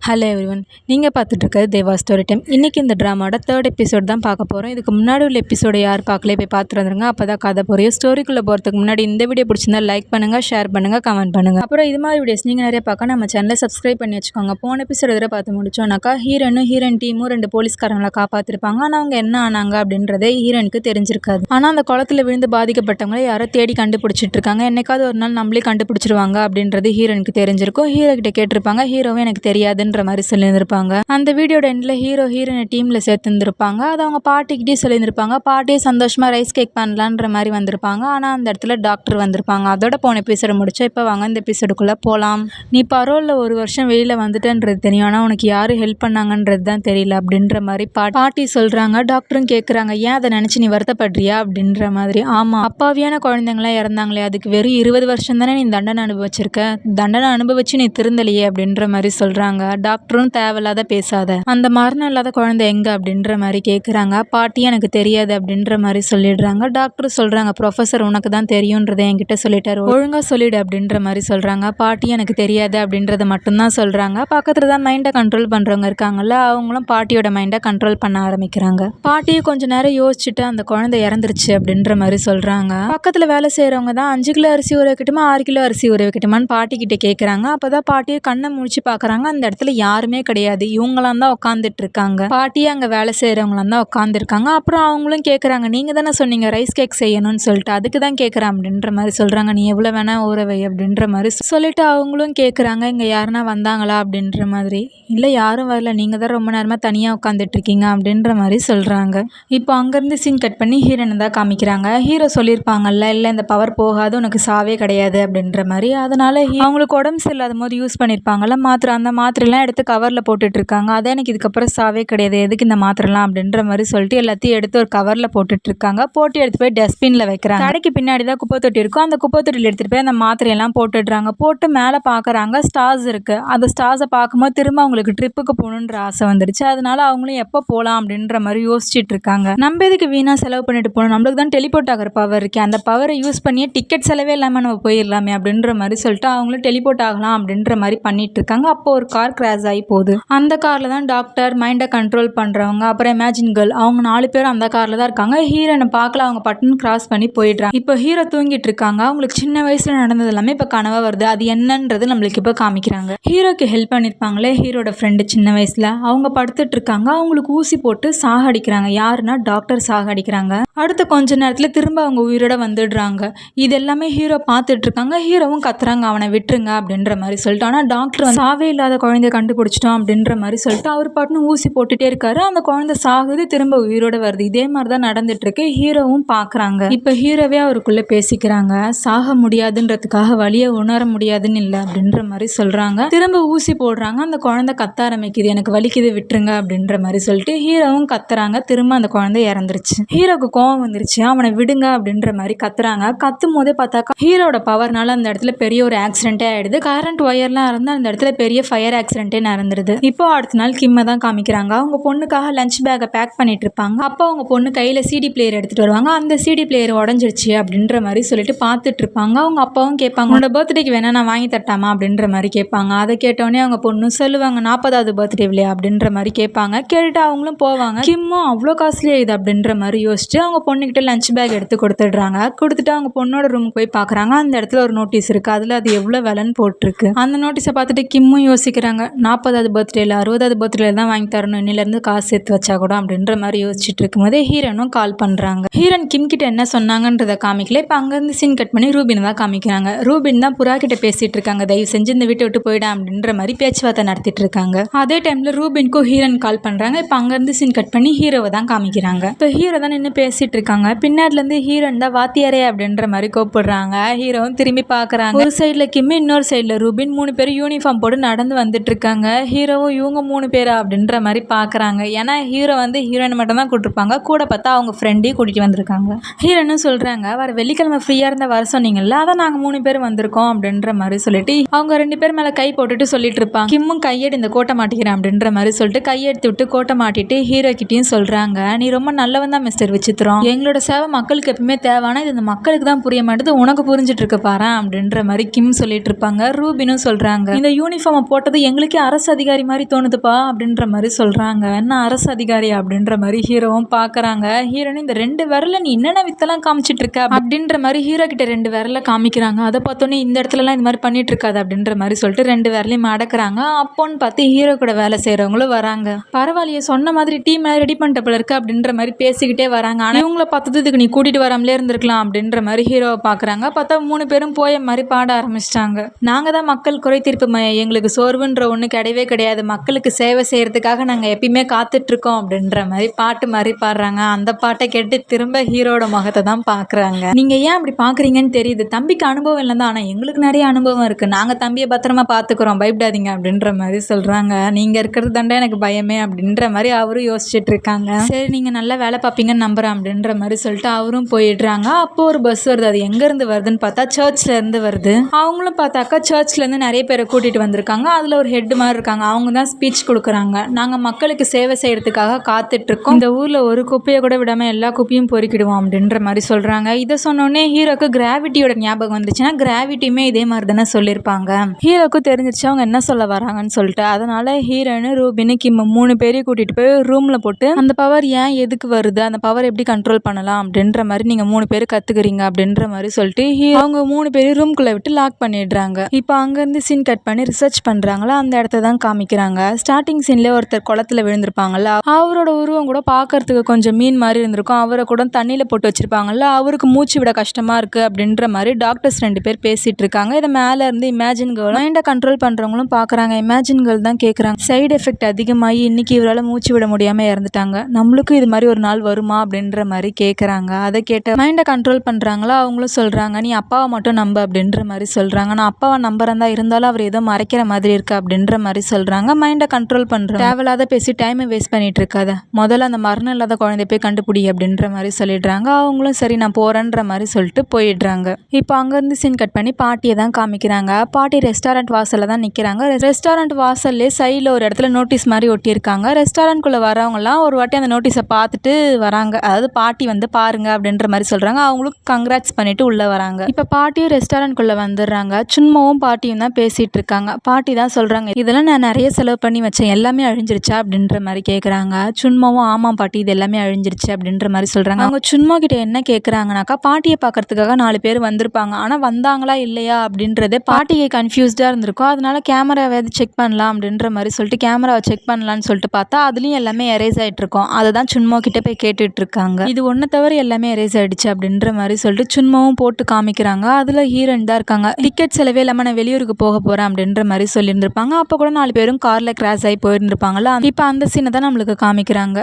Hello everyone, நீங்கள் பார்த்துட்டு இருக்கிறது தேவா ஸ்டோரி டைம். இன்றைக்கி இந்த ட்ராமாவோட 3rd எபிசோட் தான் பார்க்க போகிறோம். இதுக்கு முன்னாடி உள்ள எபிசோடை யார் பார்க்கல போய் பார்த்துட்டு வந்துருங்க. அப்போ தான் கதை புரியும். ஸ்டோரிக்குள்ளே போகிறதுக்கு முன்னாடி இந்த வீடியோ பிடிச்சிருந்தா லைக் பண்ணுங்கள், ஷேர் பண்ணுங்கள், கமெண்ட் பண்ணுங்கள். அப்புறம் இது மாதிரி வீடியோஸ் நீங்கள் நிறைய பார்க்க நம்ம சேனலை சப்ஸ்கிரைப் பண்ணி வச்சுக்கோங்க. போன எபிசோட் எதிராக பார்த்து முடிச்சோன்னாக்கா ஹீரோயின் டீமும் 2 போலீஸ்காரங்களை காப்பாற்றிருப்பாங்க. ஆனால் அவங்க என்ன ஆனாங்க அப்படின்றதே ஹீரோனுக்கு தெரிஞ்சிருக்காது. ஆனால் அந்த குளத்தில் விழுந்து பாதிக்கப்பட்டவங்களை யாரோ தேடி கண்டுபிடிச்சிட்டு இருக்காங்க. என்னைக்காவது ஒரு நாள் நம்மளே கண்டுபிடிச்சிருவாங்க அப்படின்றது ஹீரோனுக்கு தெரிஞ்சிருக்கும். ஹீரோ கிட்ட கேட்டிருப்பாங்க. ஹீரோவும் எனக்கு தெரியாதுன்ற மாதிரி சொல்லியிருந்திருப்பாங்க. அந்த வீடியோட எண்ட்ல ஹீரோயின் டீம்ல சேர்த்துருந்துருப்பாங்க. அதை அவங்க பாட்டிக்கிட்டே சொல்லியிருந்திருப்பாங்க. பாட்டியே சந்தோஷமா ரைஸ் கேக் பண்ணலான்ற மாதிரி வந்திருப்பாங்க. ஆனா அந்த இடத்துல டாக்டர் வந்திருப்பாங்க. அதோட போன எபிசோட முடிச்சா இப்போ வாங்க இந்த எபிசோடுக்குள்ள போலாம். நீ பரோல்ல 1 வருஷம் வெளியில வந்துட்டேன்றது தெரியும், ஆனா உனக்கு யாரு ஹெல்ப் பண்ணாங்கன்றது தான் தெரியல அப்படின்ற மாதிரி பாட்டி சொல்றாங்க. டாக்டரும் கேட்குறாங்க, ஏன் அதை நினைச்சு நீ வருத்தப்படுறியா அப்படின்ற மாதிரி. ஆமா, அப்பாவியான குழந்தைங்களாம் இறந்தாங்களே, அதுக்கு வெறும் 20 வருஷம் தானே நீ தண்டனை அனுபவிச்சிருக்க, தண்டனை அனுபவிச்சு நீ திருந்தலையே அப்படின்ற மாதிரி சொல்றாங்க. டாக்டரும் தேவையில்லாத பேசாத, அந்த மரணம் இல்லாத குழந்தை எங்க அப்படின்ற மாதிரி கேட்குறாங்க. பாட்டி எனக்கு தெரியாது அப்படின்ற மாதிரி சொல்லிடுறாங்க. டாக்டர் சொல்றாங்க, ப்ரொஃபஸர் உனக்கு தான் தெரியுன்றதை என்கிட்ட சொல்லிட்டாரு, ஒழுங்கா சொல்லிடு அப்படின்ற மாதிரி சொல்றாங்க. பாட்டி எனக்கு தெரியாது அப்படின்றத மட்டும்தான் சொல்றாங்க. பக்கத்துல தான் மைண்டை கண்ட்ரோல் பண்றவங்க இருக்காங்கல்ல, அவங்களும் பாட்டியோட மைண்டை கண்ட்ரோல் பண்ண ஆரம்பிக்கிறாங்க. பாட்டியை கொஞ்ச நேரம் யோசிச்சுட்டு அந்த குழந்தை இறந்துருச்சு அப்படின்ற மாதிரி சொல்றாங்க. பக்கத்துல வேலை செய்யறவங்க தான் 5 கிலோ அரிசி ஊற வைக்கட்டுமா 6 கிலோ அரிசி ஊற வைக்கட்டுமான்னு பாட்டி கிட்ட கேட்கறாங்க. அப்பதான் பாட்டியை கண்ணை முடிச்சு பாக்குறாங்க. அந்த இடத்துல யாருமே கிடையாது, இவங்களாம் தான் உட்காந்துட்டு இருக்காங்க. பாட்டியே அங்க வேலை செய்யறவங்களாம் தான் உட்காந்துருக்காங்க. அப்புறம் அவங்களும் கேட்கறாங்க, நீங்க தானே சொன்னீங்க ரைஸ் கேக் செய்யணும்னு சொல்லிட்டு, அதுக்கு தான் கேட்கறேன் அப்படின்ற மாதிரி சொல்றாங்க. நீ எவ்வளவு வேணா ஊறவை அப்படின்ற மாதிரி சொல்லிட்டு அவங்களும் கேட்கறாங்க, இங்க யாருன்னா வந்தாங்களா அப்படின்ற மாதிரி. இல்ல யாரும் வரல, நீங்க தான் ரொம்ப நேரமா தனியா உட்காந்துட்டு இருக்கீங்க அப்படின்ற மாதிரி சொல்றாங்க. இப்போ அங்கிருந்து சீன் கட் பண்ணி ஹீரோனை தான் காமிக்கிறாங்க. ஹீரோ சொல்லியிருப்பாங்கல்ல, இல்ல இந்த பவர் போகாது, உனக்கு சாவே கிடையாது அப்படின்ற மாதிரி. அதனால அவங்களுக்கு உடம்பு சரியில்லாத போது யூஸ் பண்ணிருப்பாங்கல்ல மாத்திரை, அந்த மாத்திரைலாம் எடுத்து கவர்ல போட்டுட்டு இருக்காங்க. அதான் எனக்கு இதுக்கப்புறம் சாவே கிடையாது, எதுக்கு இந்த மாத்திரைலாம் அப்படின்ற மாதிரி சொல்லிட்டு எல்லாத்தையும் எடுத்து ஒரு கவர்ல போட்டுட்டு இருக்காங்க. போட்டு எடுத்து போய் டஸ்ட்பின்ல வைக்கிறாங்க. கடைக்கு பின்னாடி தான் குப்பை தொட்டி இருக்கும். அந்த குப்பை தொட்டியில் எடுத்துட்டு போய் அந்த மாத்திரையெல்லாம் போட்டுடுறாங்க. போட்டு மேலே பாக்குறாங்க, ஸ்டார்ஸ் இருக்கு. அந்த ஸ்டார்ஸை பார்க்கும்போது திரும்ப அவங்களுக்கு ட்ரிப்புக்கு போகணுன்ற ஆசை வந்துடுச்சு. அதனால அவங்களும் எப்போ போகலாம் அப்படின்ற மாதிரி யோசிச்சுட்டு இருக்காங்க. நம்ம எதுக்கு வீணா செலவு பண்ணிட்டு போகணும், நம்மளுக்கு தான் டெலிபோர்ட் ஆகிற பவர் இருக்கு, அந்த பவரை யூஸ் பண்ணி டிக்கெட் செலவே இல்லாமல் நம்ம போயிடலாமே அப்படின்ற மாதிரி சொல்லிட்டு அவங்களும் டெலிபோர்ட் ஆகலாம் அப்படின்ற மாதிரி பண்ணிட்டு இருக்காங்க. அப்போ ஒரு கார் கிராஷ் ஆகி போகுது. அந்த கார்ல தான் டாக்டர், மைண்டை கண்ட்ரோல் பண்றவங்க, அப்புறம் இமேஜின் கேர்ள், அவங்க 4 பேரும் அந்த கார்ல தான் இருக்காங்க. ஹீரோனை பார்க்கல, அவங்க பட்டுன்னு கிராஸ் பண்ணி போயிடுறாங்க. இப்போ ஹீரோ தூங்கிட்டு இருக்காங்க. அவங்களுக்கு சின்ன வயசுல நடந்தது எல்லாமே இப்போ கனவா வருது. அது என்னன்றது நம்மளுக்கு இப்போ காமிக்கிறாங்க. ஹீரோக்கு ஹெல்ப் பண்ணிருப்பாங்களே ஹீரோட ஃப்ரெண்டு சின்ன வயசுல, அவங்க படுத்துட்டு இருக்காங்க. அவங்களுக்கு ஊசி போட்டு சாகடிக்கிறாங்க. யாருன்னா டாக்டர் சாகடிக்கிறாங்க. அடுத்த கொஞ்ச நேரத்துல திரும்ப அவங்க உயிரோட வந்துடுறாங்க. இது எல்லாமே ஹீரோ பார்த்துட்டு இருக்காங்க. ஹீரோவும் கத்துறாங்க, அவனை விட்டுருங்க அப்படின்ற மாதிரி சொல்லிட்டு. ஆனா டாக்டர் சாவே இல்லாத குழந்தைய கண்டுபிடிச்சிட்டோம் அப்படின்ற மாதிரி சொல்லிட்டு அவர் பாட்டுன்னு ஊசி போட்டுட்டே இருக்காரு. அந்த குழந்தை சாகுது, திரும்ப உயிரோட வருது. இதே மாதிரிதான் நடந்துட்டு இருக்கு. ஹீரோவும் பாக்குறாங்க. இப்ப ஹீரோவே அவருக்குள்ள பேசிக்கிறாங்க, சாக முடியாதுன்றதுக்காக வலிய உணர முடியாதுன்னு இல்லை அப்படின்ற மாதிரி சொல்றாங்க. திரும்ப ஊசி போடுறாங்க. அந்த குழந்தை கத்த ஆரம்பிக்குது, எனக்கு வலிக்குது விட்டுருங்க அப்படின்ற மாதிரி சொல்லிட்டு ஹீரோவும் கத்துறாங்க. திரும்ப அந்த குழந்தை இறந்துருச்சு. ஹீரோக்கு கோவம் வந்துருச்சு, அவனை விடுங்க அப்படின்ற மாதிரி கத்துறாங்க. கத்தும் போதே பார்த்தாக்கா ஹீரோட பவர்னால அந்த இடத்துல பெரிய ஒரு ஆக்சிடென்டே ஆயிடுது. கரண்ட் ஒயர்லாம் இருந்தா அந்த இடத்துல பெரிய ஃபயர் ஆக்சிடென்டே நடந்துருது. இப்போ அடுத்த நாள் கிம்மை தான் காமிக்கிறாங்க. அவங்க பொண்ணுக்காக லஞ்ச் பேக்கை பேக் பண்ணிட்டு இருப்பாங்க. அப்போ அவங்க பொண்ணு கையில சிடி பிளேயர் எடுத்துட்டு வருவாங்க. அந்த சிடி பிளேயர் உடஞ்சிருச்சு அப்படின்ற மாதிரி சொல்லிட்டு பார்த்துட்டு இருப்பாங்க. அவங்க அப்பாவும் கேட்பாங்க, உன்னோட பர்த்டேக்கு வேணா நான் வாங்கி தட்டாமா அப்படின்ற மாதிரி கேட்பாங்க. அதை கேட்டோடனே அவங்க பொண்ணு சொல்லுவாங்க, 40வது பர்த்டே இல்லையா அப்படின்ற மாதிரி கேட்பாங்க. கேட்டுட்டு அவங்களும் போவாங்க. கிம்மும் அவ்வளோ காஸ்ட்லியா இது அப்படின்ற மாதிரி யோசிச்சு அவங்க பொண்ணுகிட்ட லஞ்ச் பேக் எடுத்து கொடுத்துடுறாங்க. கொடுத்துட்டு அவங்க பொண்ணோட ரூமுக்கு போய் பார்க்குறாங்க. அந்த இடத்துல ஒரு நோட்டீஸ் இருக்கு. அதுல அது எவ்வளோ விலைன்னு போட்டிருக்கு. அந்த நோட்டீஸை பார்த்துட்டு கிம்மும் யோசிக்கிறாங்க, 40வது பர்த்டே இல்லை 60வது பர்த்டே தான் வாங்கி தரணும், இன்னிலேருந்து காசு சேர்த்து வச்சா கூட அப்படின்ற மாதிரி யோசிச்சுட்டு இருக்கும்போதே ஹீரோனும் கால் பண்றாங்க. ஹீரோன் கிம் கிட்ட என்ன சொன்னாங்கன்றதை காமிக்கல. இப்போ அங்கேருந்து சீன் கட் பண்ணி ரூபின் தான் காமிக்கிறாங்க. ரூபின் தான் புறா கிட்ட பேசிட்டு இருக்காங்க, தயவு செஞ்சு இந்த வீட்டை விட்டு போயிடா அப்படின்ற மாதிரி பேச்சுவார்த்தை நடத்திட்டு இருக்காங்க. அதே டைம்ல ரூபின்க்கும் ஹீரோன் கால் பண்றாங்க. இப்போ அங்கேருந்து சீன் கட் பண்ணி ஹீரோவை தான் காமிக்கிறாங்க. இப்போ ஹீரோ தான் நின்று பேசிட்டு இருக்காங்க. பின்னாடில இருந்து ஹீரோன் தான் வாத்தியாரே அப்படின்ற மாதிரி கூப்பிடுறாங்க. ஹீரோவும் திரும்பி பாக்குறாங்க. ஒரு சைட்ல கிம், இன்னொரு சைட்ல ரூபின், 3 பேரும் யூனிஃபார்ம் போட்டு நடந்து வந்துட்டு இருக்காங்க. ஹீரோவும் இவங்க 3 பேரா அப்படின்ற மாதிரி பாக்குறாங்க. ஏன்னா ஹீரோ வந்து ஹீரோயின் மட்டும் தான் கூட்டிருப்பாங்க, கூட பார்த்தா அவங்க ஃப்ரெண்டையும் கூட்டிட்டு வந்திருக்காங்க. ஹீரோன்னு சொல்றாங்க, வர வெள்ளிக்கிழமை ஃப்ரீயா இருந்தா வர சொன்னீங்கல்ல, அதான் நாங்க 3 பேர் வந்திருக்கோம் அப்படின்ற மாதிரி சொல்லிட்டு அவங்க 2 பேர் மேல கை போட்டுட்டு சொல்லிட்டு இருப்பாங்க. கிம்மும் கையெடு இந்த கோட்டை மாட்டிக்கிறேன் அப்படின்ற மாதிரி சொல்லிட்டு கையெடுத்து விட்டு கோட்டை மாட்டிட்டு ஹீரோ கிட்டையும் சொல்றாங்க, நீ ரொம்ப நல்லவன் தான் மிஸ்டர் விசித்திரம், எங்களோட சேவை மக்களுக்கு எப்பவுமே தேவையான, இது இந்த மக்களுக்கு தான் புரிய மாட்டேது, உனக்கு புரிஞ்சிட்டு இருக்க பாரு அப்படின்ற மாதிரி கிம் சொல்லிட்டு இருப்பாங்க. ரூபினும் சொல்றாங்க, இந்த யூனிஃபார்மை போட்டது எங்களுக்கு உங்களுக்கே அரசு அதிகாரி மாதிரி தோணுதுப்பா அப்படின்ற மாதிரி சொல்கிறாங்க. என்ன அரசு அதிகாரி அப்படின்ற மாதிரி ஹீரோவும் பார்க்குறாங்க. ஹீரோன்னு இந்த 2 விரல நீ என்னென்ன வித்தெல்லாம் காமிச்சிட்டு இருக்க அப்படின்ற மாதிரி ஹீரோ கிட்ட 2 விரல காமிக்கிறாங்க. அதை பார்த்தோன்னே இந்த இடத்துலலாம் இது மாதிரி பண்ணிட்டு இருக்காது அப்படின்ற மாதிரி சொல்லிட்டு 2 விரலையும் அடக்குறாங்க. அப்போன்னு பார்த்து ஹீரோ கூட வேலை செய்கிறவங்களும் வராங்க. பரவாயில்லையே சொன்ன மாதிரி டீம் ரெடி பண்ணிட்ட போல இருக்கு அப்படின்ற மாதிரி பேசிக்கிட்டே வராங்க. ஆனால் இவங்கள பார்த்தது இதுக்கு நீ கூட்டிகிட்டு வராமலே இருந்திருக்கலாம் அப்படின்ற மாதிரி ஹீரோவை பார்க்குறாங்க. பார்த்தா 3 பேரும் போய மாதிரி பாட ஆரம்பிச்சிட்டாங்க. நாங்கள் தான் மக்கள் குறை தீர்ப்பு மையம், எங்களுக்கு சோர்வுன்ற ஒன்று கிடையவே கிடையாது, மக்களுக்கு சேவை செய்கிறதுக்காக நாங்கள் எப்பயுமே காத்துட்ருக்கோம் அப்படின்ற மாதிரி பாட்டு மாதிரி பாடுறாங்க. அந்த பாட்டை கேட்டு திரும்ப ஹீரோட முகத்தை தான் பார்க்குறாங்க. நீங்கள் ஏன் அப்படி பார்க்குறீங்கன்னு தெரியுது, தம்பிக்கு அனுபவம் இல்லை தான், ஆனால் எங்களுக்கு நிறைய அனுபவம் இருக்குது, நாங்கள் தம்பியை பத்திரமா பார்த்துக்குறோம், பயப்படாதீங்க அப்படின்ற மாதிரி சொல்கிறாங்க. நீங்கள் இருக்கிறது தாண்டா எனக்கு பயமே அப்படின்ற மாதிரி அவரும் யோசிச்சுட்டு இருக்காங்க. சரி நீங்கள் நல்லா வேலை பார்ப்பீங்கன்னு நம்புகிறேன் அப்படின்ற மாதிரி சொல்லிட்டு அவரும் போயிடுறாங்க. அப்போது ஒரு பஸ் வருது. அது எங்கேருந்து வருதுன்னு பார்த்தா சர்ச்லேருந்து வருது. அவங்களும் பார்த்தாக்கா சர்ச்லேருந்து நிறைய பேரை கூட்டிகிட்டு வந்திருக்காங்க. அதில் ஒரு ஹெட் மாதிரி இருக்காங்க. அவங்க தான் ஸ்பீச் கொடுக்குறாங்க. நாங்கள் மக்களுக்கு சேவை செய்கிறதுக்காக காத்துட்ருக்கோம், இந்த ஊரில் ஒரு குப்பையை கூட விடாமல் எல்லா குப்பையும் பொறுக்கிடுவோம் அப்படின்ற மாதிரி சொல்கிறாங்க. இதை சொன்னோடனே ஹீரோக்கு கிராவிட்டியோட ஞாபகம் வந்துச்சுன்னா கிராவிட்டியுமே இதே மாதிரி தானே சொல்லியிருப்பாங்க. ஹீரோக்கு தெரிஞ்சிருச்சு அவங்க என்ன சொல்ல வராங்கன்னு சொல்லிட்டு. அதனால் ஹீரோனு ரூபின்னு கிம் 3 பேரையும் கூட்டிகிட்டு போய் ரூமில் போட்டு அந்த பவர் ஏன் எதுக்கு வருது, அந்த பவர் எப்படி கண்ட்ரோல் பண்ணலாம் அப்படின்ற மாதிரி நீங்கள் 3 பேர் கற்றுக்குறீங்க அப்படின்ற மாதிரி சொல்லிட்டு அவங்க 3 பேரும் ரூம்குள்ளே விட்டு லாக் பண்ணிடுறாங்க. இப்போ அங்கேருந்து சீன் கட் பண்ணி ரிசர்ச் பண்ணுறாங்களா அந்த இடத்த தான் காமிக்கிறாங்க. ஸ்டார்டிங் சீன்லேயே ஒருத்தர் குளத்துல விழுந்திருப்பாங்கல்ல, அவரோட உருவம் கூட பார்க்கறதுக்கு கொஞ்சம் மீன் மாதிரி இருந்திருக்கும். அவரை கூட தண்ணியில் போட்டு வச்சிருப்பாங்கல்ல, அவருக்கு மூச்சு விட கஷ்டமாக இருக்குது அப்படின்ற மாதிரி டாக்டர்ஸ் 2 பேர் பேசிகிட்டு இருக்காங்க. இதை மேலே இருந்து இமேஜின் கேர்ள் மைண்டை கண்ட்ரோல் பண்ணுறவங்களும் பார்க்குறாங்க. இமேஜின் கேர்ள் தான் கேட்குறாங்க, சைடு எஃபெக்ட் அதிகமாகி இன்னைக்கு இவரால் மூச்சு விட முடியாமல் இறந்துட்டாங்க, நம்மளுக்கும் இது மாதிரி ஒரு நாள் வருமா அப்படின்ற மாதிரி கேட்குறாங்க. அதை கேட்ட மைண்டை கண்ட்ரோல் பண்ணுறாங்களா அவங்களும் சொல்கிறாங்க, நீ அப்பாவை மட்டும் நம்ப அப்படின்ற மாதிரி சொல்கிறாங்க. நான் அப்பாவை நம்புறேன் தான், இருந்தாலும் அவர் ஏதோ மறைக்கிற மாதிரி இருக்குது அப்படின்ற மாதிரி சொல்கிறாங்க. மைண்டை கண்ட்ரோல் பண்ணுறோம், தேவையில்லாத பேசி டைமை வேஸ்ட் பண்ணிட்டு இருக்காத, முதல்ல அந்த மரணம் இல்லாத குழந்தைய போய் கண்டுபிடி அப்படின்ற மாதிரி சொல்லிடுறாங்க. அவங்களும் சரி நான் போகிறேன்ற மாதிரி சொல்லிட்டு போயிடுறாங்க. இப்போ அங்கேருந்து சீன் கட் பண்ணி பாட்டியை தான் காமிக்கிறாங்க. பாட்டி ரெஸ்டாரண்ட் வாசலில் தான் நிற்கிறாங்க. ரெஸ்டாரண்ட் வாசல்லே சைடில் ஒரு இடத்துல நோட்டீஸ் மாதிரி ஒட்டியிருக்காங்க. ரெஸ்டாரண்ட்குள்ளே வரவங்கலாம் ஒரு வாட்டி அந்த நோட்டீஸை பார்த்துட்டு வராங்க. அதாவது பாட்டி வந்து பாருங்க அப்படின்ற மாதிரி சொல்கிறாங்க. அவங்களுக்கு கங்க்ராட்ஸ் பண்ணிட்டு உள்ளே வராங்க. இப்போ பாட்டியும் ரெஸ்டாரண்ட்குள்ளே வந்துடுறாங்க. சும்மாவும் பாட்டியும் தான் பேசிகிட்டு இருக்காங்க. பாட்டி தான் சொல்கிறாங்க, இதெல்லாம் நான் நிறைய செலவு பண்ணி வச்சேன், எல்லாமே அழிஞ்சிருச்சா அப்படின்ற மாதிரி கேட்குறாங்க. சும்மாவும் ஆமாம் பாட்டி இது எல்லாமே அழிஞ்சிருச்சு அப்படின்ற மாதிரி சொல்கிறாங்க. அவங்க சும்மா கிட்ட என்ன கேட்குறாங்கனாக்கா, பாட்டியை பார்க்கறதுக்காக 4 பேர் வந்திருப்பாங்க, ஆனால் வந்தாங்களா இல்லையா அப்படின்றதே பாட்டியை கன்ஃபியூஸ்டாக இருந்திருக்கும். அதனால கேமராவை செக் பண்ணலாம் அப்படின்ற மாதிரி சொல்லிட்டு கேமராவை செக் பண்ணலான்னு சொல்லிட்டு பார்த்தா அதுலேயும் எல்லாமே எரேஸ் ஆகிட்டு இருக்கும். அதை தான் சுன்மோ கிட்ட போய் கேட்டுட்டு இருக்காங்க. இது ஒன்று தவிர எல்லாமே எரேஸ் ஆகிடுச்சு அப்படின்ற மாதிரி சொல்லிட்டு சுன்மோவும் போட்டு காமிக்கிறாங்க. அதில் ஹீரோயின் தான் இருக்காங்க. டிக்கெட் செலவே இல்லாமல் நான் வெளியூருக்கு போக போகிறேன் அப்படின்ற மாதிரி சொல்லியிருந்திருப்பாங்க. அப்போ கூட 4 பேரும் காரில் கிராஷ் ஆகி போயிருந்திருப்பாங்களா. இப்போ அந்த சீனை தான் நம்மளுக்கு காமிக்கிறாங்க.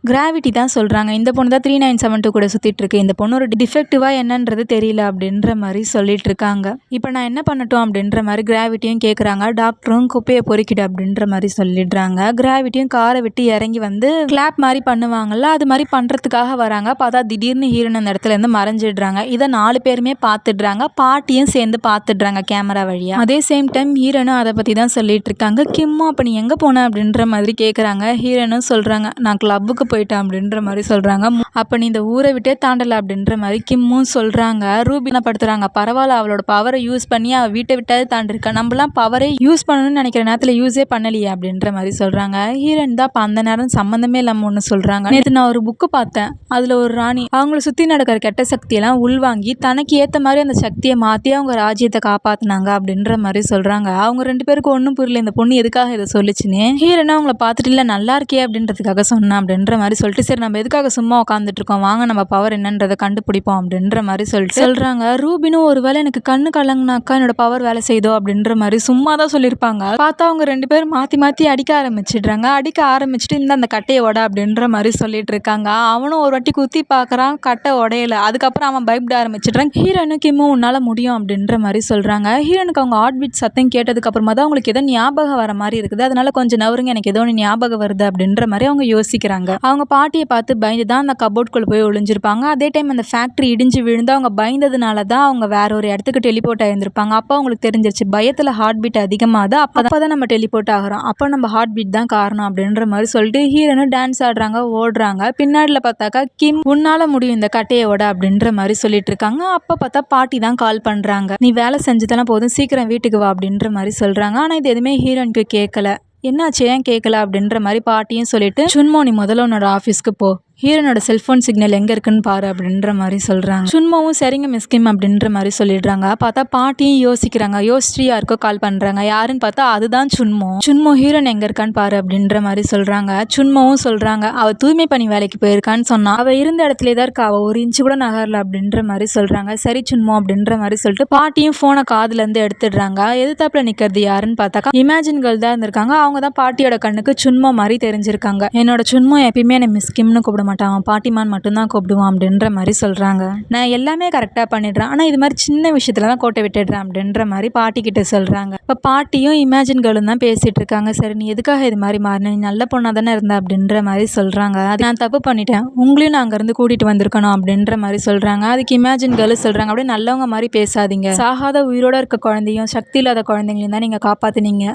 கிராவிட்டி தான் சொல்கிறாங்க, இந்த பொண்ணு தான் 3972 கூட சுற்றிட்டு இருக்கு, இந்த பொண்ணு ஒரு டிஃபெக்டிவாக என்னன்றது தெரியல அப்படின்ற மாதிரி சொல்லிட்டு இருக்காங்க. இப்போ நான் என்ன பண்ணட்டும் அப்படின்ற மாதிரி கிராவிட்டியும் கேட்குறாங்க. டாக்டரும் குப்பையை பொறுக்கிடு அப்படின்ற மாதிரி சொல்லிடுறாங்க. கிராவிட்டியும் காரை விட்டு இறங்கி வந்து கிளாப் மாதிரி பண்ணுவாங்கல்ல, அது மாதிரி பண்ணுறதுக்காக வராங்க. பார்த்தா திடீர்னு ஹீரோயின் அந்த இடத்துல இருந்து மறைஞ்சிடுறாங்க. இதை 4 பேருமே பார்த்துடுறாங்க. பாட்டியும் சேர்ந்து பார்த்துடுறாங்க கேமரா வழியாக. அதே சேம் டைம் ஹீரோனும் அதை பற்றி தான் சொல்லிட்டு இருக்காங்க. கிம்மும் அப்போ நீ எங்கே போன அப்படின்ற மாதிரி கேட்குறாங்க. ஹீரோனும் சொல்கிறாங்க, நான் கிளப்புக்கு போயிட்டேன் அப்படின்ற மாதிரி சொல்கிறாங்க. அப்போ நீ இந்த ஊரை விட்டே தாண்டலை அப்படின்ற மாதிரி கிம்மும் சொல்கிறாங்க. ரூபி என்ன படுத்துறாங்க, பரவாயில்ல அவளோட பவரை யூஸ் பண்ணி அவள் வீட்டை விட்டாவது தாண்டிருக்கா, நம்மளாம் பவரே யூஸ் பண்ணணும்னு நினைக்கிற நேரத்தில் யூஸே பண்ணலையே அப்படின்ற மாதிரி சொல்கிறாங்க. ஹீரோயின் தான் இப்போ அந்த நேரம் சம்மந்தமே இல்லாமல் ஒன்று சொல்கிறாங்க, நேற்று நான் ஒரு புக்கு பார்த்தேன், அதில் ஒரு ராணி அவங்கள சுற்றி நடக்கிற கெட்ட சக்தியெல்லாம் உள்வாங்கி தனக்கு ஏற்ற மாதிரி அந்த சக்தியை மாற்றி அவங்க ராஜ்யத்தை காப்பாற்றினாங்க அப்படின்ற மாதிரி சொல்கிறாங்க. அவங்க 2 பேருக்கும் ஒன்றும் புரியல, இந்த பொண்ணு எதுக்காக இதை சொல்லிச்சுன்னு. ஹீரோனா அவங்கள பார்த்துட்டு இல்லை நல்லா இருக்கே அப்படின்றதுக்காக சொன்னேன் அப்படின்ற மாதிரி சொல்லிட்டு, சரி நம்ம எதுக்காக சும்மா உட்காந்துட்டு இருக்கோம், வாங்க நம்ம பவர் என்னன்றதை கண்டுபிடிப்போம் அப்படின்ற மாதிரி சொல்லிட்டு சொல்கிறாங்க. ரூபினும் ஒரு வேளை எனக்கு கண்ணு கலங்கினாக்கா என்னோட பவர் வேலை செய்தோ அப்படின்ற மாதிரி சும்மா தான் சொல்லியிருப்பாங்க. பார்த்தா அவங்க 2 பேரும் மாற்றி மாற்றி அடிக்க ஆரம்பிச்சிடுறாங்க. அடிக்க ஆரம்பிச்சுட்டு இந்த அந்த கட்டையை உட அப்படின்ற மாதிரி சொல்லிட்டு இருக்காங்க. அவனும் ஒரு வாட்டி குத்தி பார்க்குறான், கட்டை உடையலை. அதுக்கப்புறம் அவன் பயப்பட ஆரம்பிச்சிடுறான். ஹீரோனுக்கு கிம்மும் உன்னால் முடியும் அப்படின்ற மாதிரி சொல்கிறாங்க. ஹீரோனுக்கு அவங்க ஹார்ட் பீட் சத்தம் கேட்டதுக்கு அப்புறமா தான் அவங்களுக்கு ஏதோ ஞாபகம் வர மாதிரி இருக்குது, அதனால கொஞ்சம் நவருங்க, எனக்கு ஏதோ ஒன்று ஞாபகம் வருது அப்படின்ற மாதிரி அவங்க யோசிக்கிறாங்க. அவங்க பாட்டியை பார்த்து பயந்து தான் அந்த கபோர்ட்குள்ளே போய் ஒளிஞ்சிருப்பாங்க. அதே டைம் அந்த ஃபேக்ட்ரி இடிஞ்சு விழுந்து அவங்க பயந்ததுனால தான் அவங்க வேற ஒரு இடத்துக்கு டெலிபோர்ட் ஆகியிருந்திருப்பாங்க. அப்போ அவங்களுக்கு தெரிஞ்சிருச்சு பயத்தில் ஹார்ட் பீட் அதிகமாகுது, அப்போ தான் நம்ம டெலிபோர்ட் ஆகிறோம், அப்போ நம்ம ஹார்ட் பீட் தான் காரணம் அப்படின்ற மாதிரி சொல்லிட்டு ஹீரோனும் டான்ஸ் ஆடுறாங்க, ஓடுறாங்க. பின்னாடியில் பார்த்தாக்கா கிம் உன்னால முடியும் இந்த கட்டையோட அப்படின்ற மாதிரி சொல்லிட்டு இருக்காங்க. அப்போ பார்த்தா பாட்டி தான் கால் பண்ணுறாங்க, நீ வேலை செஞ்சதெல்லாம் போதும் சீக்கிரம் வீட்டுக்கு வா அப்படின்ற மாதிரி சொல்கிறாங்க. ஆனால் இது எதுவுமே ஹீரோனுக்கு கேட்கல. என்னாச்சு ஏன் கேட்கல அப்படின்ற மாதிரி பாட்டியும் சொல்லிட்டு சுன்மோ நீ முதல்ல உன்னோட ஆஃபீஸ்க்கு போ, ஹீரோனோட செல்ஃபோன் சிக்னல் எங்கே இருக்குன்னு பாரு அப்படின்ற மாதிரி சொல்கிறாங்க. சுன்மோவும் சரிங்க மிஸ் கிம் அப்படின்ற மாதிரி சொல்லிடுறாங்க. பார்த்தா பாட்டியும் யோசிக்கிறாங்க, யோசிச்சு யாருக்கோ கால் பண்ணுறாங்க. யாருன்னு பார்த்தா அதுதான் சுன்மோ ஹீரோன் எங்கே இருக்கான்னு பாரு அப்படின்ற மாதிரி சொல்கிறாங்க. சுன்மோவும் சொல்கிறாங்க அவள் தூய்மை பணி வேலைக்கு போயிருக்கான்னு சொன்னா, அவள் இருந்த இடத்துல தான் இருக்கா, அவள் ஒரு இன்ச்சு கூட நகரல அப்படின்ற மாதிரி சொல்கிறாங்க. சரி சுன்மோ அப்படின்ற மாதிரி சொல்லிட்டு பாட்டியும் ஃபோனை காதுலேருந்து எடுத்துடுறாங்க. எதிர்த்தாப்புல நிற்கிறது யாருன்னு பார்த்தாக்கா இமேஜின் கேர்ள் தான் இருந்திருக்காங்க. அவங்க தான் பாட்டியோட கண்ணுக்கு சுன்மோ மாதிரி தெரிஞ்சிருக்காங்க. என்னோட சுன்மோ எப்பயுமே என்னை மிஸ் கிம்னு கூப்பிட மாட்டான், பாட்டிமான் மட்டும்தான் கூப்பிடுவான் அப்படின்ற மாதிரி சொல்கிறாங்க. நான் எல்லாமே கரெக்டாக பண்ணிடுறேன், ஆனால் இது மாதிரி சின்ன விஷயத்துல தான் கோட்டை விட்டுடுறேன் அப்படின்ற மாதிரி பாட்டி கிட்ட சொல்கிறாங்க. இப்போ பாட்டியும் இமேஜின் கேர்ளும் தான் பேசிகிட்டு இருக்காங்க. சரி நீ எதுக்காக இது மாதிரி மாறின, நீ நல்ல பொண்ணாக தானே இருந்த அப்படின்ற மாதிரி சொல்கிறாங்க. அது நான் தப்பு பண்ணிட்டேன், உங்களையும் நான் அங்கேருந்து கூட்டிகிட்டு வந்திருக்கணும் அப்படின்ற மாதிரி சொல்கிறாங்க. அதுக்கு இமேஜின் கேர்ள் சொல்கிறாங்க, அப்படியே நல்லவங்க மாதிரி பேசாதீங்க, சாகாத உயிரோட இருக்க குழந்தையும் சக்தி இல்லாத குழந்தைங்களையும் தான் நீங்கள் காப்பாற்றினீங்க,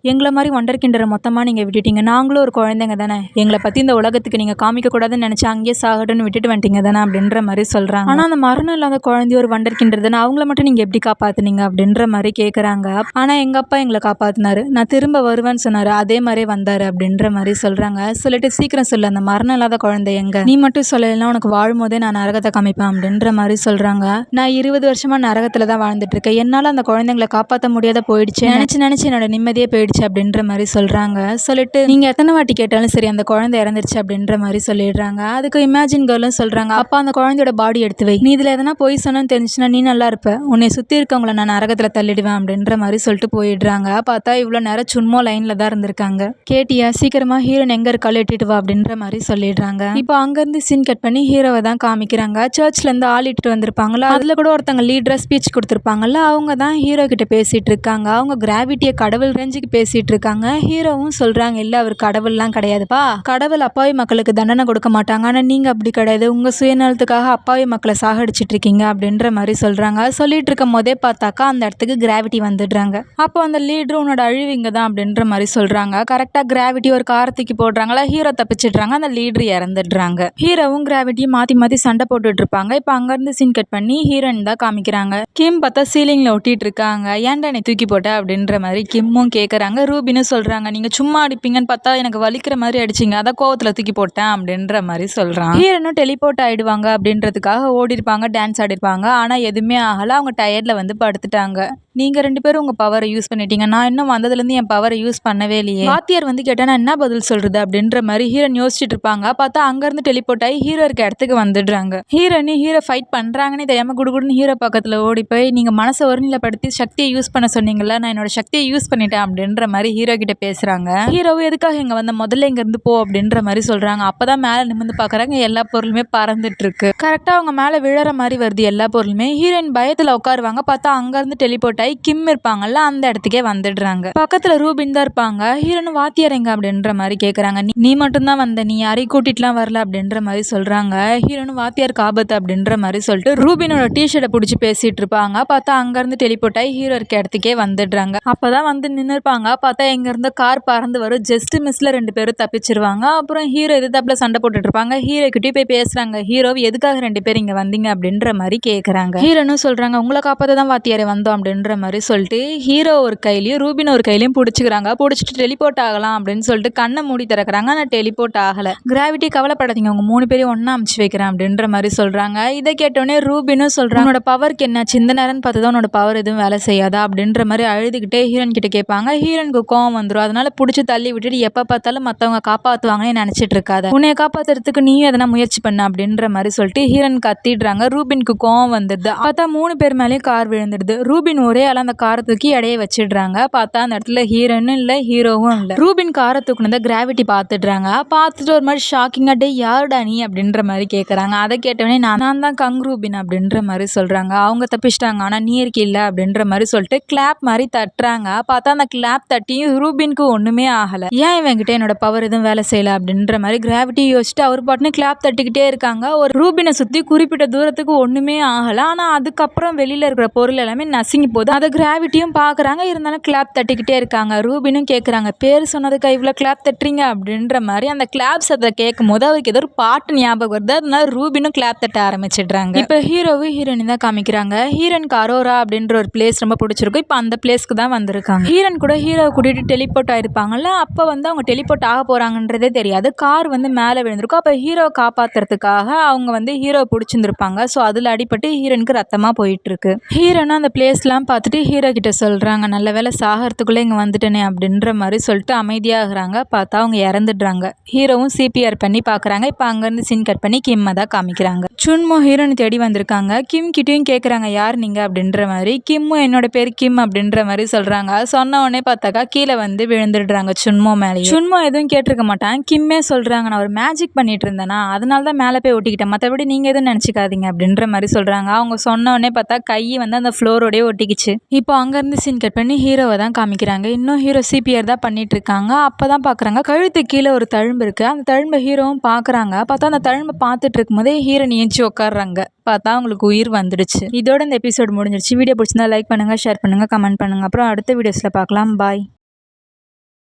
எங்களை மாதிரி வண்டர் கிண்டரை மொத்தமாக நீங்கள் விட்டுட்டீங்க, நாங்களும் ஒரு குழந்தைங்க தானே, எங்களை பற்றி இந்த உலகத்துக்கு நீங்கள் காமிக்கக்கூடாதுன்னு நினச்சி அங்கேயே சாகட்டுன்னு விட்டுட்டு வந்துட்டீங்க தானே அப்படின்ற மாதிரி சொல்கிறாங்க. ஆனால் அந்த மரணம் இல்லாத குழந்தைய ஒரு வண்டர் கிண்டர் தானே, அவங்கள மட்டும் நீங்கள் எப்படி காப்பாற்றுனீங்க அப்படின்ற மாதிரி கேட்குறாங்க. ஆனால் எங்கள் அப்பா எங்களை காப்பாற்றினாரு, நான் திரும்ப வருவேன்னு சொன்னார், அதே மாதிரியே வந்தார் அப்படின்ற மாதிரி சொல்கிறாங்க. சொல்லிட்டு சீக்கிரம் சொல்லு அந்த மரணம் இல்லாத குழந்தை எங்க, நீ மட்டும் சொல்லலைன்னா உனக்கு வாழும் போதே நான் நரகத்தை காமிப்பேன் அப்படின்ற மாதிரி சொல்கிறாங்க. நான் 20 வருஷமாக நரகத்தில் தான் வாழ்ந்துட்டு இருக்கேன், என்னால் அந்த குழந்தைங்களை காப்பாற்ற முடியாத போயிடுச்சு, நினச்சி என்னோட நிம்மதியே போயிடுச்சு அப்படின்ற மாதிரி சொல்கிறாங்க. சொல்லிட்டு நீங்கள் எத்தனை வாட்டி கேட்டாலும் சரி அந்த குழந்தை இறந்துருச்சு அப்படின்ற மாதிரி சொல்லிடுறாங்க. அதுக்கு இமேஜின் கேர்ளும் சொல்கிறாங்க, அப்பா அந்த குழந்தையோட பாடி எடுத்து வை, நீ இதில் எதனா போய் சொன்னு தெரிஞ்சுன்னா நீ நல்லா இருப்ப, உன்னை சுற்றி இருக்கவங்கள நான் நரகத்தில் தள்ளிடுவேன் அப்படின்ற மாதிரி சொல்லிட்டு போயிடுறாங்க. பார்த்தா இவ்வளோ நேரம் சுன்மோ லைனில் தான் இருந்திருக்காங்க. கேட்டியா சீக்கிரமாக ஹீரோன் எங்கே இருக்காலும் எட்டிட்டு வா அப்படின்ற மாதிரி சொல்லிடுறாங்க. இப்போ அங்கேருந்து சீன் கட் பண்ணி ஹீரோவை தான் காமிக்கிறாங்க. சர்ச்லேருந்து ஆள் இட்டுட்டு வந்திருப்பாங்களா, அதில் கூட ஒருத்தங்க லீடராக ஸ்பீச் கொடுத்துருப்பாங்கல்ல, அவங்க தான் ஹீரோ கிட்ட பேசிகிட்டு இருக்காங்க. அவங்க கிராவிட்டியை கடவுள் ரேஞ்சுக்கு பேசிட்டு இருக்காங்க. ஹீரோவும் சொல்றாங்க, இல்ல அவர் கடவுள்லாம் கிடையாதுப்பா, கடவுள் அப்பாவி மக்களுக்கு தண்டனை கொடுக்க மாட்டாங்க, ஆனா நீங்க அப்படி கிடையாது, உங்க சுயநலத்துக்காக அப்பாவி மக்களை சாகடிச்சிட்டு இருக்கீங்க அப்படின்ற மாதிரி சொல்றாங்க. சொல்லிட்டு இருக்கும் போதே பார்த்தாக்கா அந்த இடத்துக்கு கிராவிட்டி வந்துடுறாங்க. அப்போ அந்த லீடர் உன்னோட அழிவு இங்க தான் அப்படின்ற மாதிரி சொல்றாங்க. கரெக்டா கிராவிட்டி ஒரு காரத்துக்கு போடுறாங்களா, ஹீரோ தப்பிச்சிடுறாங்க, அந்த லீடர் இறந்துடுறாங்க. ஹீரோவும் கிராவிட்டியும் மாத்தி மாத்தி சண்டை போட்டுட்டு இருப்பாங்க. இப்போ அங்க இருந்து சீன் கட் பண்ணி ஹீரோயின் தான் காமிக்கிறாங்க. கிம் பார்த்தா சீலிங்ல ஒட்டிட்டு இருக்காங்க. ஏன்டா என்னை தூக்கி போட்ட அப்படின்ற மாதிரி கிம்மும் கேட்கறாங்க. ரூபின்னு சொல்றாங்க, நீங்க சும்மா அடிப்பீங்கன்னு பார்த்தா எனக்கு வலிக்கிற மாதிரி அடிச்சிங்க, அதான் கோவத்துல தூக்கி போட்டேன் அப்படின்ற மாதிரி சொல்றான். ஹீரோனும் டெலிபோர்ட் ஆயிடுவாங்க அப்படின்றதுக்காக ஓடி இருப்பாங்க, டான்ஸ் ஆடிருப்பாங்க, ஆனா எதுவுமே ஆகல, அவங்க டயர்ட்ல வந்து படுத்துட்டாங்க. நீங்க 2 பேரும் உங்க பவரை யூஸ் பண்ணிட்டீங்க, நான் இன்னும் வந்ததுலேருந்து என் பவரை யூஸ் பண்ணவே இல்லையே, வாத்தியார் வந்து கேட்டா நான் என்ன பதில் சொல்றது அப்படின்ற மாதிரி ஹீரோன் யோசிச்சுட்டு இருப்பாங்க. பார்த்தா அங்கேருந்து டெலிபோர்ட் ஆகி ஹீரோ இருக்க இடத்துக்கு வந்துடுறாங்க. ஹீரோ ஃபைட் பண்றாங்கன்னு தெரியாம குடுகுடுன்னு ஹீரோ பக்கத்துல ஓடி போய், நீங்க மனசை ஒருநிலைப்படுத்தி சக்தியை யூஸ் பண்ண சொன்னீங்கல்ல, நான் என்னோட சக்தியை யூஸ் பண்ணிட்டேன் அப்படின்ற மாதிரி ஹீரோ கிட்ட பேசுறாங்க. ஹீரோவும் எதுக்காக இங்க வந்த, முதல்ல இங்க இருந்து போ அப்படின்ற மாதிரி சொல்றாங்க. அப்பதான் மேல நிமிர்ந்து பாக்குறாங்க, எல்லா பொருளுமே பறந்துட்டு இருக்கு. கரெக்டா அவங்க மேல விழற மாதிரி வருது எல்லா பொருளுமே. ஹீரோயின் பயத்துல உட்காருவாங்க. பார்த்தா அங்க இருந்து டெலிபோர்ட் ஆகி கிம் இருப்பாங்கல்ல அந்த இடத்துக்கே வந்துடுறாங்க. பக்கத்துல ரூபின் தான் இருப்பாங்க. ஹீரோன்னு வாத்தியார் எங்க அப்படின்ற மாதிரி கேக்குறாங்க. நீ மட்டும் தான் வந்த, நீ யாரையும் கூட்டிட்டுலாம் வரல அப்படின்ற மாதிரி சொல்றாங்க. ஹீரோன்னு வாத்தியாருக்கு ஆபத்து அப்படின்ற மாதிரி சொல்லிட்டு ரூபினோட டிஷர்ட்டை பிடிச்சி பேசிட்டு இருப்பாங்க. பார்த்தா அங்க இருந்து டெலிபோர்ட் ஆகி ஹீரோ இருக்க இடத்துக்கே வந்துடுறாங்க. அப்பதான் வந்து நின்று இருப்பாங்க. பார்த்தா எங்க இருந்து கார் பறந்து வரும். ஜஸ்ட் மிஸ்ல 2 பேரும் தப்பிச்சிருவாங்க. அப்புறம் ஹீரோ எதிர்த்தாப்புல சண்டை போட்டுட்டு இருப்பாங்க. ஹீரோ கிட்டே போய் பேசுறாங்க. ஹீரோ எதுக்காக 2 பேர் இங்க வந்தீங்க அப்படின்ற மாதிரி கேக்குறாங்க. ஹீரோன்னு சொல்றாங்க, உங்களை காப்பாத்த தான் வாத்தியாரே வந்தோம் அப்படின்ற மாதிரி சொல்லிட்டு ஹீரோ ஒரு கையிலையும் ரூபின் ஒரு கையிலையும் பிடிச்சிக்கிறாங்க. பிடிச்சிட்டு டெலிபோர்ட் ஆகலாம் அப்படின்னு சொல்லிட்டு கண்ணை மூடி திறக்கிறாங்க. ஆனால் டெலிபோர்ட் ஆகல. கிராவிட்டி கவலைப்படாதீங்க, உங்க 3 பேரையும் ஒண்ணா அமுச்சு வைக்கிறேன் அப்படின்ற மாதிரி சொல்றாங்க. இதை கேட்டோடனே ரூபினும் சொல்றாங்க, உன்னோட பவருக்கு என்ன சின்ன நேரம்னு பார்த்துதான் உன்னோட பவர் எதுவும் வேலை செய்யாதா அப்படின்ற மாதிரி அழுதுகிட்டே ஹீரோன் கிட்ட கேட்பாங்க. ஹீரோனுக்கு கோவம் வந்துடும். அதனால பிடிச்சி தள்ளி விட்டுட்டு எப்ப பார்த்தாலும் மற்றவங்க காப்பாற்றுவாங்கன்னு நினைச்சிட்டு இருக்காத, உன்னை காப்பாத்துறதுக்கு நீயும் எதனா முயற்சி பண்ண அப்படின்ற மாதிரி சொல்லிட்டு ஹீரோன் கத்திடுறாங்க. ரூபினுக்கு கோவம் வந்துடுது. பார்த்தா 3 பேர் மேலேயும் கார் விழுந்துடுது. ரூபின் ஒரே குதிரையால் அந்த காரை தூக்கி இடையே வச்சிடுறாங்க. பார்த்தா அந்த இடத்துல ஹீரோனும் இல்லை, ஹீரோவும் இல்லை. ரூபின் காரை தூக்குனதை கிராவிட்டி பார்த்துடுறாங்க. பார்த்துட்டு ஒரு மாதிரி ஷாக்கிங்காக டே யாருடா நீ அப்படின்ற மாதிரி கேட்குறாங்க. அதை கேட்டவனே நான் தான் கங் ரூபின் அப்படின்ற மாதிரி சொல்கிறாங்க. அவங்க தப்பிச்சிட்டாங்க, ஆனால் நீ இருக்கில்ல அப்படின்ற மாதிரி சொல்லிட்டு கிளாப் மாதிரி தட்டுறாங்க. பார்த்தா அந்த கிளாப் தட்டியும் ரூபினுக்கு ஒன்றுமே ஆகலை. ஏன் இவங்கிட்ட என்னோட பவர் எதுவும் வேலை செய்யலை அப்படின்ற மாதிரி கிராவிட்டி யோசிச்சுட்டு அவர் பாட்டுன்னு கிளாப் தட்டிக்கிட்டே இருக்காங்க. ஒரு ரூபினை சுற்றி குறிப்பிட்ட தூரத்துக்கு ஒன்றுமே ஆகலை. ஆனால் அதுக்கப்புறம் வெளியில் இருக்கிற பொருள் எல்லாமே நசுங்கி போகுது. அதை கிராவிட்டியும் பார்க்குறாங்க. இருந்தாலும் கிளாப் தட்டிக்கிட்டே இருக்காங்க. ரூபினும் கேட்குறாங்க, பேர் சொன்னதுக்கு இவ்வளோ கிளாப் தட்டுறீங்க அப்படின்ற மாதிரி. அந்த கிளாப் சத்தத்தை கேட்கும் போது அவருக்கு ஏதோ ஒரு பாட்டு ஞாபகம் வருது. அதனால ரூபினும் கிளாப் தட்ட ஆரம்பிச்சிடுறாங்க. இப்போ ஹீரோவும் ஹீரோயின் தான் காமிக்கிறாங்க. ஹீரோனுக்கு அரோரா அப்படின்ற ஒரு பிளேஸ் ரொம்ப பிடிச்சிருக்கும். இப்போ அந்த பிளேஸ்க்கு தான் வந்திருக்காங்க. ஹீரோன் கூட ஹீரோவை கூட்டிட்டு டெலிபோர்ட் ஆயிருப்பாங்கல்ல, அப்போ அவங்க டெலிபோர்ட் ஆக போறாங்கன்றதே தெரியாது. கார் மேலே விழுந்திருக்கும். அப்போ ஹீரோவை காப்பாத்துறதுக்காக அவங்க ஹீரோவை பிடிச்சிருந்துருப்பாங்க. ஸோ அதில் அடிபட்டு ஹீரோனுக்கு ரத்தமாக போயிட்டு இருக்கு. ஹீரோனா அந்த பிளேஸ்லாம் பார்த்துட்டு ஹீரோ கிட்ட சொல்றாங்க, நல்ல வேலை சாகிறதுக்குள்ளே இங்கே வந்துட்டேனே அப்படின்ற மாதிரி சொல்லிட்டு அமைதியாகிறாங்க. பார்த்தா அவங்க இறந்துடுறாங்க. ஹீரோவும் சிபிஆர் பண்ணி பார்க்குறாங்க. இப்போ அங்கேருந்து சீன் கட் பண்ணி கிம்மை தான் காமிக்கிறாங்க. சுன்மோ ஹீரோனை தேடி வந்திருக்காங்க. கிம் கிட்டையும் கேட்குறாங்க, யார் நீங்கள் அப்படின்ற மாதிரி. கிம்மும் என்னோட பேர் கிம் அப்படின்ற மாதிரி சொல்கிறாங்க. சொன்ன உடனே பார்த்தாக்கா கீழே விழுந்துடுறாங்க சுன்மோ மேலே. சுன்மோ எதுவும் கேட்டிருக்க மாட்டான். கிம்மே சொல்கிறாங்க, நான் ஒரு மேஜிக் பண்ணிட்டு இருந்தேனா, அதனால தான் மேலே போய் ஒட்டிக்கிட்டேன், மற்றபடி நீங்கள் எதுவும் நினச்சிக்காதீங்க அப்படின்ற மாதிரி சொல்கிறாங்க. அவங்க சொன்ன உடனே பார்த்தா கை அந்த ஃப்ளோரோடய ஒட்டிக்கிச்சு. இப்போ அங்கேருந்து சீன் கட் பண்ணி ஹீரோவை தான் காமிக்கிறாங்க. இன்னும் ஹீரோ சிபிஆர் தான் பண்ணிட்டு இருக்காங்க. அப்போ தான் பார்க்குறாங்க கழுத்து கீழே ஒரு தழும்பு இருக்குது. அந்த தழும்பை ஹீரோவும் பார்க்குறாங்க. பார்த்தா அந்த தழும்பை பார்த்துட்டு இருக்கும்போதே ஹீரோன் ஏஞ்சி உட்காடுறாங்க. பார்த்தா அவங்களுக்கு உயிர் வந்துடுச்சு. இதோட இந்த எபிசோட் முடிஞ்சிருச்சு. வீடியோ பிடிச்சிருந்தா லைக் பண்ணுங்கள், ஷேர் பண்ணுங்கள், கமெண்ட் பண்ணுங்கள். அப்புறம் அடுத்த வீடியோஸில் பார்க்கலாம். பாய்.